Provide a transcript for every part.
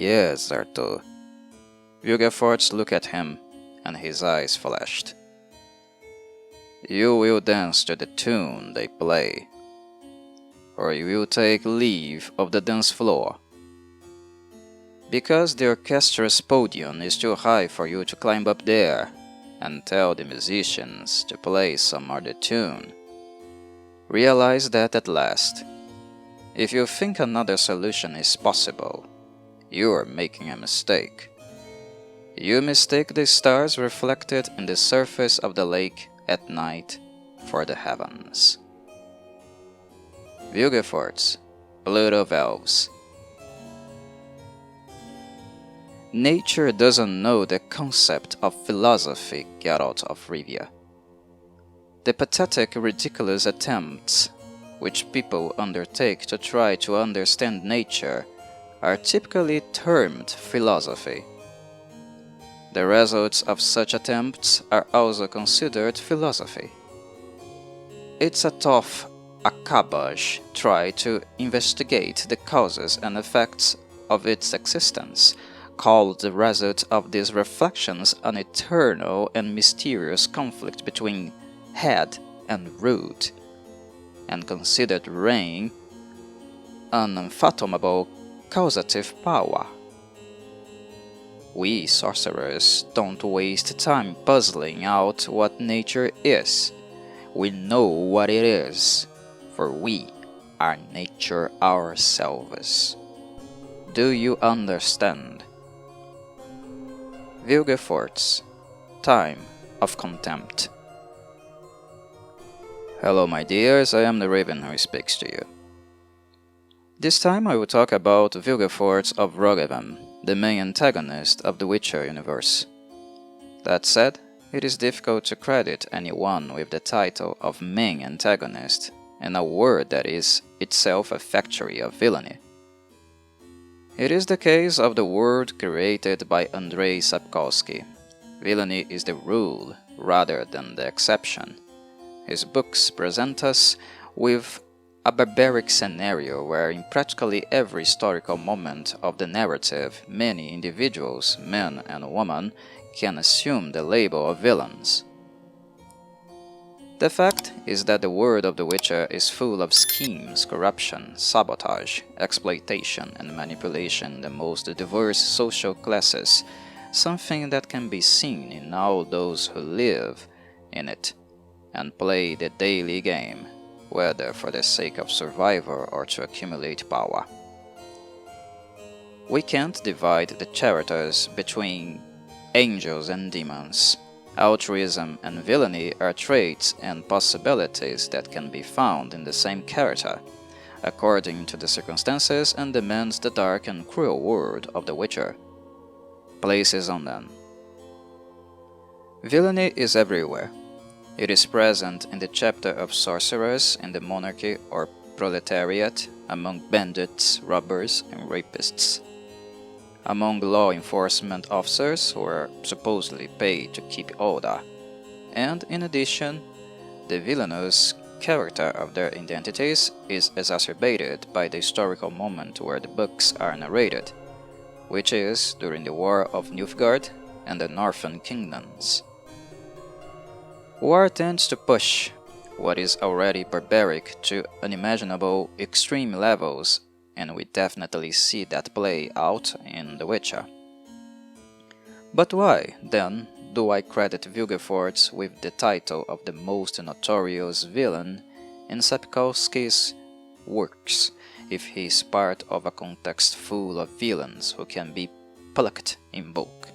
Yes, Arthur. Vilgefortz looked at him, and his eyes flashed. You will dance to the tune they play, or you will take leave of the dance floor. Because the orchestra's podium is too high for you to climb up there and tell the musicians to play some other tune. Realize that at last. If you think another solution is possible, you are making a mistake. You mistake the stars reflected in the surface of the lake at night for the heavens. Vilgefortz, Blood of Elves. Nature doesn't know the concept of philosophy, Geralt of Rivia. The pathetic, ridiculous attempts which people undertake to try to understand nature are typically termed philosophy. The results of such attempts are also considered philosophy. It's a tough acabage try to investigate the causes and effects of its existence, called the result of these reflections an eternal and mysterious conflict between head and root, and considered rain an unfathomable causative power. We sorcerers don't waste time puzzling out what nature is. We know what it is, for we are nature ourselves. Do you understand? Vilgefortz, Time of Contempt. Hello my dears, I am the Raven who speaks to you. This time I will talk about Vilgefortz of Roggevem, the main antagonist of the Witcher universe. That said, it is difficult to credit anyone with the title of main antagonist in a word that is itself a factory of villainy. It is the case of the word created by Andrzej Sapkowski. Villainy is the rule rather than the exception. His books present us with a barbaric scenario where in practically every historical moment of the narrative many individuals, men and women, can assume the label of villains. The fact is that the world of The Witcher is full of schemes, corruption, sabotage, exploitation and manipulation in the most diverse social classes, something that can be seen in all those who live in it and play the daily game, whether for the sake of survival or to accumulate power. We can't divide the characters between angels and demons. Altruism and villainy are traits and possibilities that can be found in the same character, according to the circumstances and demands the dark and cruel world of The Witcher places on them. Villainy is everywhere. It is present in the chapter of sorcerers in the monarchy or proletariat, among bandits, robbers, and rapists, among law enforcement officers who are supposedly paid to keep order, and in addition, the villainous character of their identities is exacerbated by the historical moment where the books are narrated, which is during the War of Nilfgaard and the Northern Kingdoms. War tends to push what is already barbaric to unimaginable extreme levels, and we definitely see that play out in The Witcher. But why, then, do I credit Vilgefortz with the title of the most notorious villain in Sapkowski's works, if he is part of a context full of villains who can be plucked in bulk?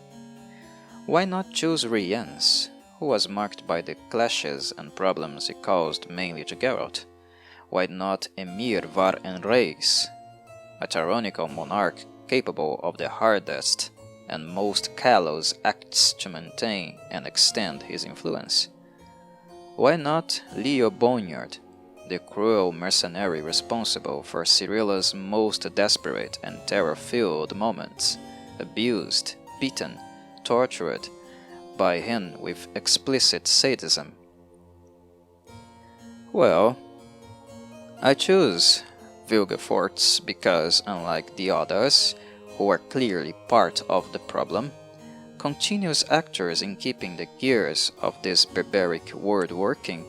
Why not choose Rience, who was marked by the clashes and problems he caused mainly to Geralt? Why not Emir var Enreis, a tyrannical monarch capable of the hardest and most callous acts to maintain and extend his influence? Why not Leo Bonnyard, the cruel mercenary responsible for Cyrilla's most desperate and terror-filled moments, abused, beaten, tortured by him with explicit sadism? Well, I choose Vilgefortz because, unlike the others, who are clearly part of the problem, continuous actors in keeping the gears of this barbaric world working,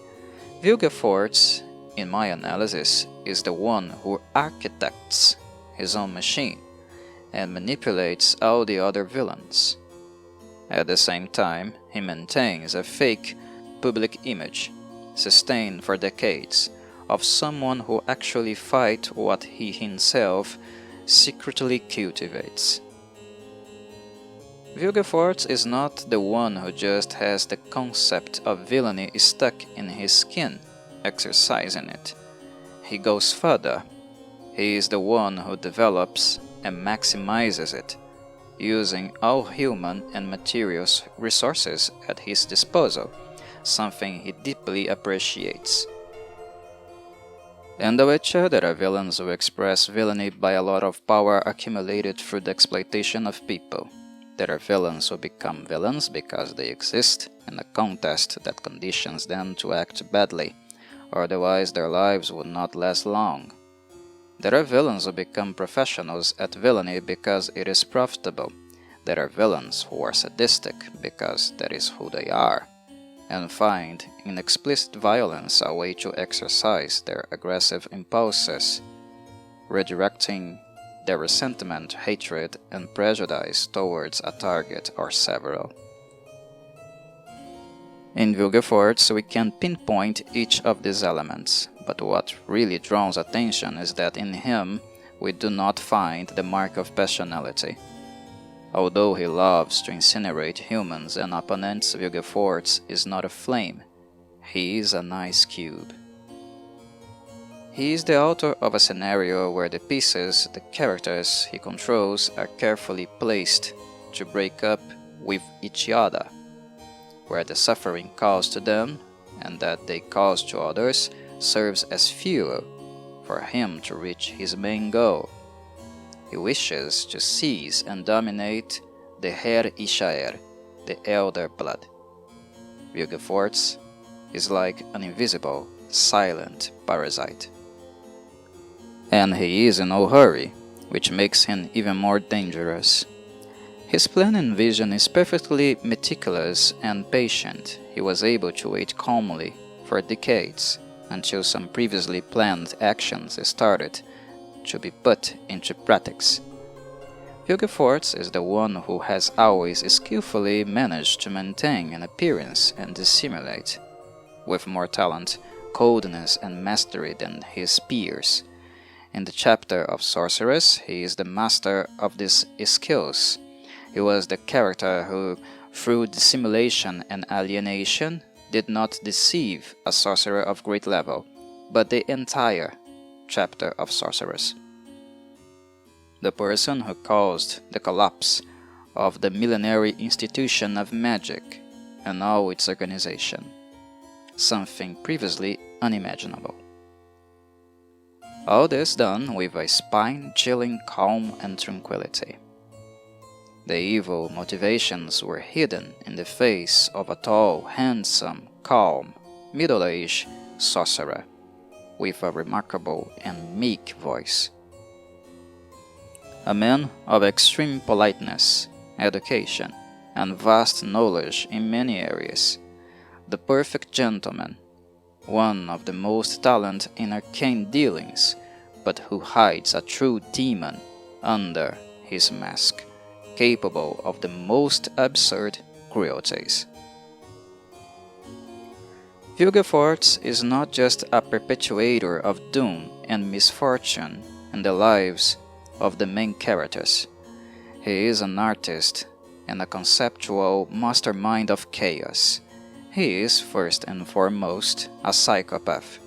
Vilgefortz, in my analysis, is the one who architects his own machine and manipulates all the other villains. At the same time, he maintains a fake public image, sustained for decades, of someone who actually fights what he himself secretly cultivates. Vilgefortz is not the one who just has the concept of villainy stuck in his skin, exercising it. He goes further. He is the one who develops and maximizes it, using all human and material resources at his disposal, something he deeply appreciates. In The Witcher, there are villains who express villainy by a lot of power accumulated through the exploitation of people. There are villains who become villains because they exist in a contest that conditions them to act badly, otherwise their lives would not last long. There are villains who become professionals at villainy because it is profitable. There are villains who are sadistic because that is who they are, and find in explicit violence a way to exercise their aggressive impulses, redirecting their resentment, hatred, and prejudice towards a target or several. In Vilgefortz, we can pinpoint each of these elements, but what really draws attention is that in him we do not find the mark of passionality. Although he loves to incinerate humans and opponents, Vilgefortz is not a flame. He is an ice cube. He is the author of a scenario where the pieces, the characters he controls, are carefully placed to break up with each other, where the suffering caused to them and that they cause to others serves as fuel for him to reach his main goal. He wishes to seize and dominate the Her Ishaer, the Elder Blood. Vilgefortz is like an invisible, silent parasite. And he is in no hurry, which makes him even more dangerous. His plan and vision is perfectly meticulous and patient. He was able to wait calmly for decades until some previously planned actions started to be put into practice. Vilgefortz is the one who has always skillfully managed to maintain an appearance and dissimulate, with more talent, coldness, and mastery than his peers. In the chapter of Sorceress, he is the master of these skills. He was the character who, through dissimulation and alienation, did not deceive a sorcerer of great level, but the entire chapter of Sorceress. The person who caused the collapse of the millenary institution of magic and all its organization, something previously unimaginable. All this done with a spine-chilling calm and tranquility. The evil motivations were hidden in the face of a tall, handsome, calm, middle-aged sorcerer with a remarkable and meek voice. A man of extreme politeness, education, and vast knowledge in many areas, the perfect gentleman, one of the most talent in arcane dealings, but who hides a true demon under his mask, capable of the most absurd cruelties. Vilgefortz is not just a perpetuator of doom and misfortune in the lives of the main characters. He is an artist and a conceptual mastermind of chaos. He is, first and foremost, a psychopath.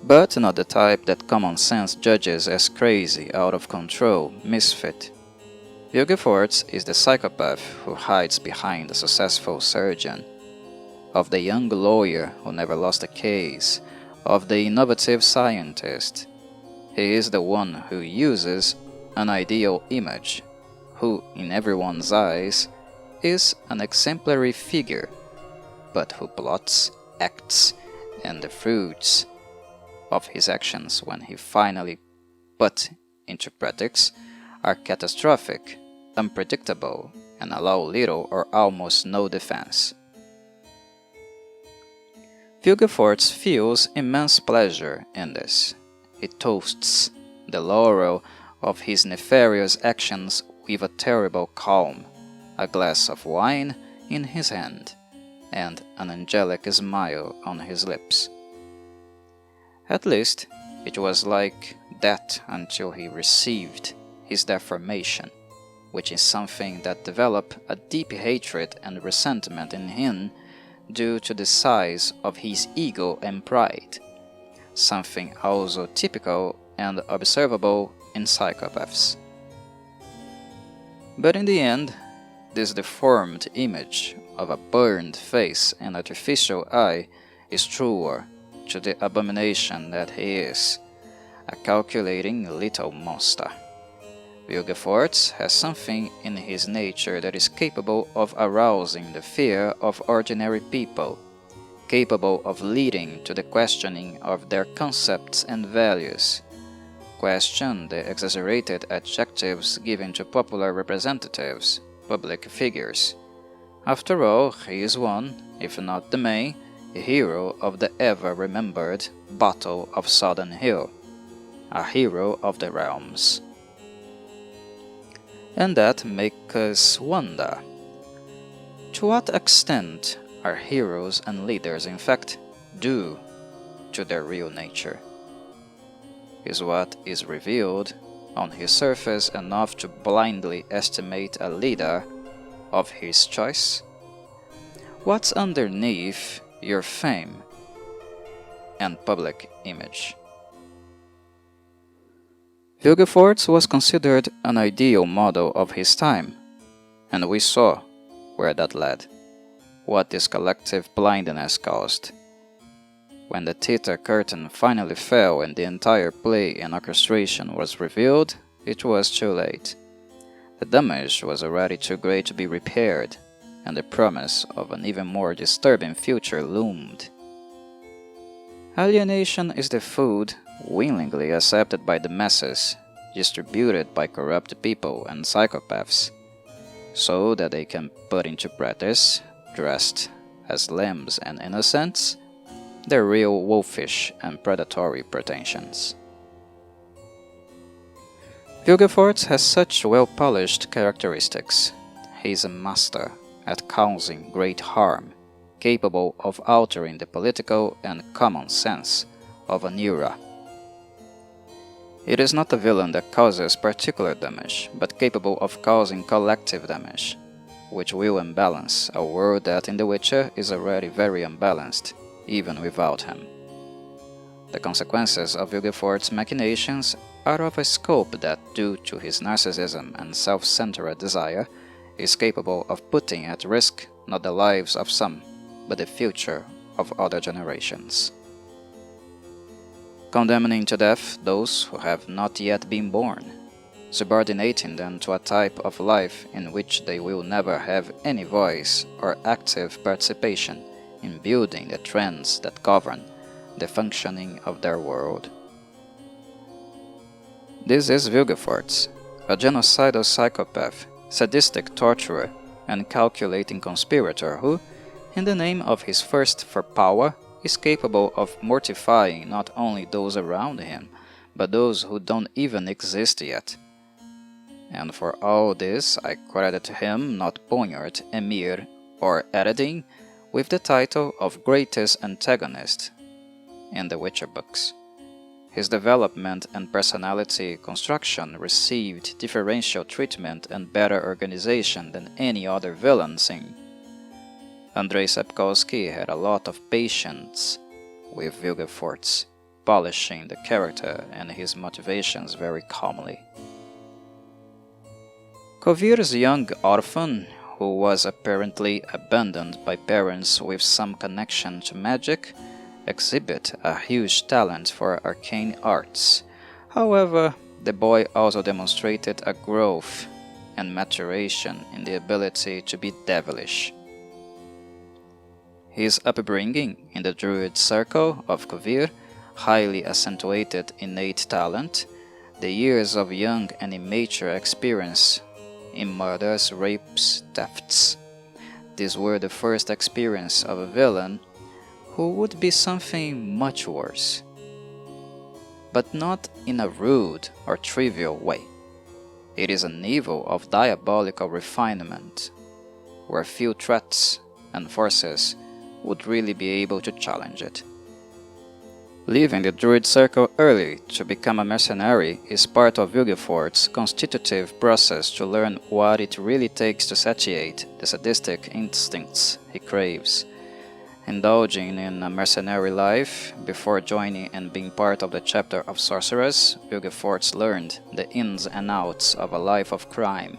But not the type that common sense judges as crazy, out of control, misfit. Vilgefortz is the psychopath who hides behind a successful surgeon, of the young lawyer who never lost a case, of the innovative scientist. He is the one who uses an ideal image, who, in everyone's eyes, is an exemplary figure, but who plots, acts, and the fruits of his actions when he finally put into practice are catastrophic, unpredictable, and allow little or almost no defense. Vilgefortz feels immense pleasure in this. He toasts the laurel of his nefarious actions with a terrible calm, a glass of wine in his hand, and an angelic smile on his lips. At least, it was like that until he received his deformation, which is something that developed a deep hatred and resentment in him due to the size of his ego and pride, something also typical and observable in psychopaths. But in the end, this deformed image of a burned face and artificial eye is truer to the abomination that he is, a calculating little monster. Vilgefortz has something in his nature that is capable of arousing the fear of ordinary people, capable of leading to the questioning of their concepts and values. Question the exaggerated adjectives given to popular representatives, public figures. After all, he is one, if not the main, hero of the ever-remembered Battle of Sodden Hill, a hero of the realms. And that makes us wonder, to what extent are heroes and leaders in fact due to their real nature? Is what is revealed on his surface enough to blindly estimate a leader of his choice? What's underneath your fame and public image? Vilgefortz was considered an ideal model of his time, and we saw where that led, what this collective blindness caused. When the theater curtain finally fell and the entire play and orchestration was revealed, it was too late. The damage was already too great to be repaired, and the promise of an even more disturbing future loomed. Alienation is the food willingly accepted by the masses, distributed by corrupt people and psychopaths, so that they can put into practice, dressed as lambs and innocents, their real wolfish and predatory pretensions. Vilgefortz has such well-polished characteristics. He is a master at causing great harm, capable of altering the political and common sense of an era. It is not a villain that causes particular damage, but capable of causing collective damage, which will imbalance a world that in The Witcher is already very unbalanced, even without him. The consequences of Vilgefortz's machinations are of a scope that, due to his narcissism and self-centered desire, is capable of putting at risk not the lives of some, but the future of other generations. Condemning to death those who have not yet been born, subordinating them to a type of life in which they will never have any voice or active participation in building the trends that govern the functioning of their world. This is Vilgefortz, a genocidal psychopath, sadistic torturer, and calculating conspirator who, in the name of his thirst for power, is capable of mortifying not only those around him, but those who don't even exist yet. And for all this, I credit him not Ponyard, Emir, or Eredin with the title of greatest antagonist in the Witcher books. His development and personality construction received differential treatment and better organization than any other villain seen. Andrzej Sapkowski had a lot of patience with Vilgefortz, polishing the character and his motivations very calmly. Covir's young orphan, who was apparently abandoned by parents with some connection to magic, exhibit a huge talent for arcane arts. However, the boy also demonstrated a growth and maturation in the ability to be devilish. His upbringing in the druid circle of Covir highly accentuated innate talent, the years of young and immature experience in murders, rapes, thefts. These were the first experience of a villain who would be something much worse, but not in a rude or trivial way. It is an evil of diabolical refinement, where few threats and forces would really be able to challenge it. Leaving the druid circle early to become a mercenary is part of Vilgefortz's constitutive process to learn what it really takes to satiate the sadistic instincts he craves. Indulging in a mercenary life before joining and being part of the chapter of sorcerers, Vilgefortz learned the ins and outs of a life of crime.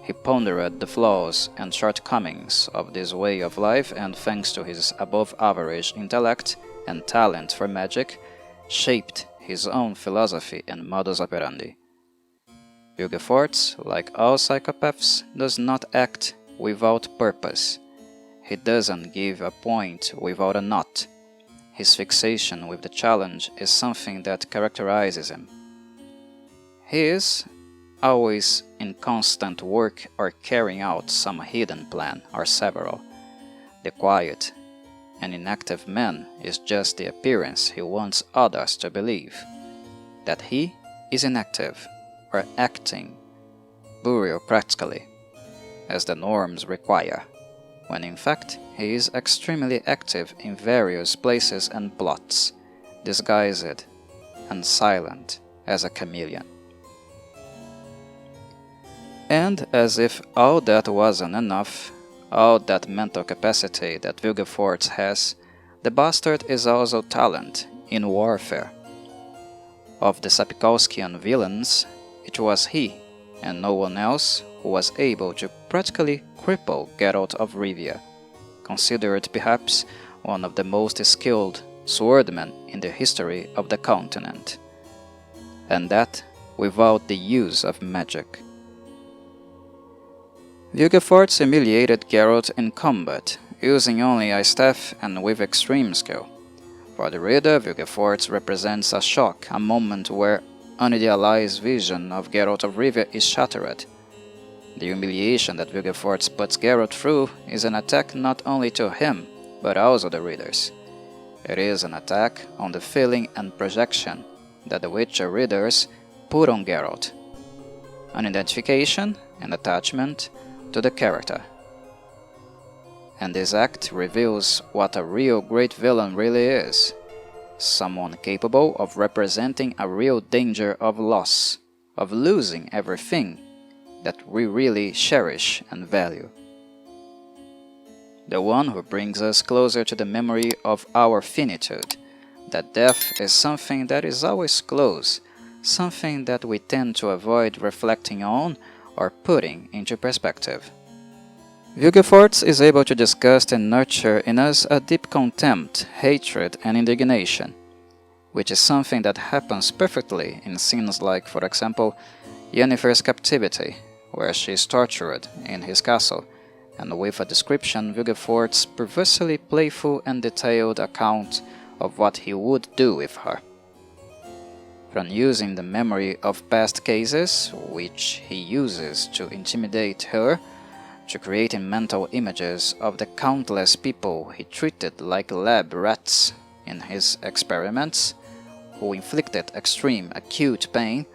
He pondered the flaws and shortcomings of this way of life, and thanks to his above-average intellect and talent for magic, shaped his own philosophy and modus operandi. Vilgefortz, like all psychopaths, does not act without purpose. He doesn't give a point without a knot. His fixation with the challenge is something that characterizes him. He is always in constant work or carrying out some hidden plan or several. The quiet and inactive man is just the appearance he wants others to believe, that he is inactive or acting bureaucratically, as the norms require, when in fact he is extremely active in various places and plots, disguised and silent as a chameleon. And as if all that wasn't enough, all that mental capacity that Vilgefortz has, the bastard is also talent in warfare. Of the Sapkowskian villains, it was he, and no one else, who was able to practically cripple Geralt of Rivia, considered perhaps one of the most skilled swordmen in the history of the continent, and that without the use of magic. Vilgefortz humiliated Geralt in combat, using only a staff and with extreme skill. For the reader, Vilgefortz represents a shock, a moment where unidealized vision of Geralt of Rivia is shattered. The humiliation that Vilgefortz puts Geralt through is an attack not only to him, but also the readers. It is an attack on the feeling and projection that the Witcher readers put on Geralt, an identification and attachment to the character. And this act reveals what a real great villain really is, someone capable of representing a real danger of loss, of losing everything that we really cherish and value. The one who brings us closer to the memory of our finitude, that death is something that is always close, something that we tend to avoid reflecting on or putting into perspective. Vilgefortz is able to disgust and nurture in us a deep contempt, hatred and indignation, which is something that happens perfectly in scenes like, for example, Yennefer's captivity, where she is tortured in his castle, and with a description Vilgefortz's perversely playful and detailed account of what he would do with her. From using the memory of past cases, which he uses to intimidate her, to creating mental images of the countless people he treated like lab rats in his experiments, who inflicted extreme acute pain,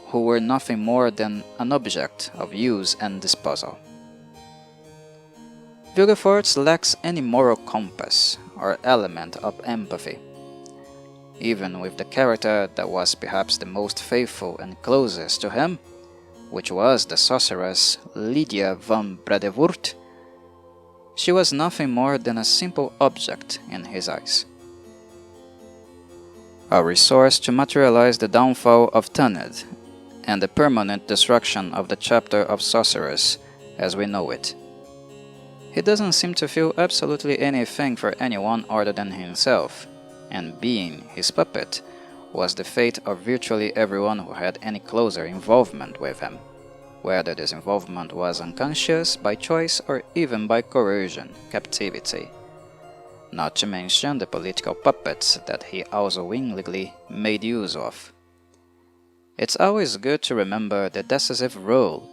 who were nothing more than an object of use and disposal. Vilgefortz lacks any moral compass or element of empathy. Even with the character that was perhaps the most faithful and closest to him, which was the sorceress Lydia van Bredevoort, she was nothing more than a simple object in his eyes. A resource to materialize the downfall of Taned and the permanent destruction of the chapter of sorcerers as we know it. He doesn't seem to feel absolutely anything for anyone other than himself, and being his puppet was the fate of virtually everyone who had any closer involvement with him, whether this involvement was unconscious, by choice, or even by coercion, captivity. Not to mention the political puppets that he also willingly made use of. It's always good to remember the decisive role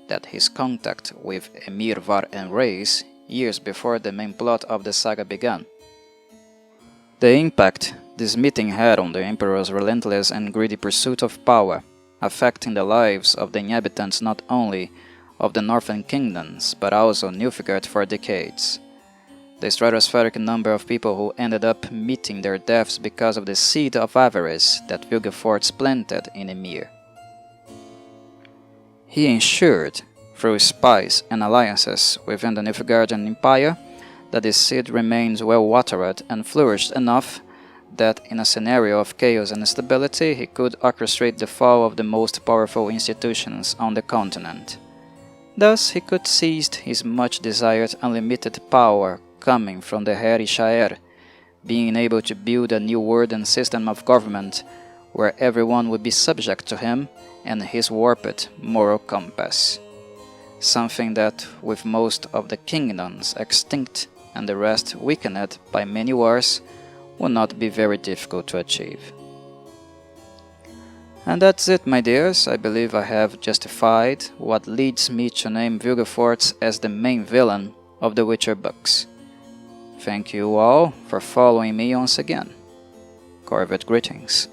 that his contact with Emir var enraised years before the main plot of the saga began. The impact this meeting had on the Emperor's relentless and greedy pursuit of power, affecting the lives of the inhabitants not only of the northern kingdoms but also Nilfgaard for decades. The stratospheric number of people who ended up meeting their deaths because of the seed of avarice that Vilgefortz planted in Emir. He ensured, through spies and alliances within the Nilfgaardian Empire, that this seed remains well watered and flourished enough that in a scenario of chaos and instability he could orchestrate the fall of the most powerful institutions on the continent. Thus he could seize his much-desired unlimited power coming from the Heri Shaer, being able to build a new world and system of government where everyone would be subject to him and his warped moral compass. Something that, with most of the kingdoms extinct and the rest weakened by many wars, would not be very difficult to achieve. And that's it, my dears. I believe I have justified what leads me to name Vilgefortz as the main villain of the Witcher books. Thank you all for following me once again. Corvo greetings.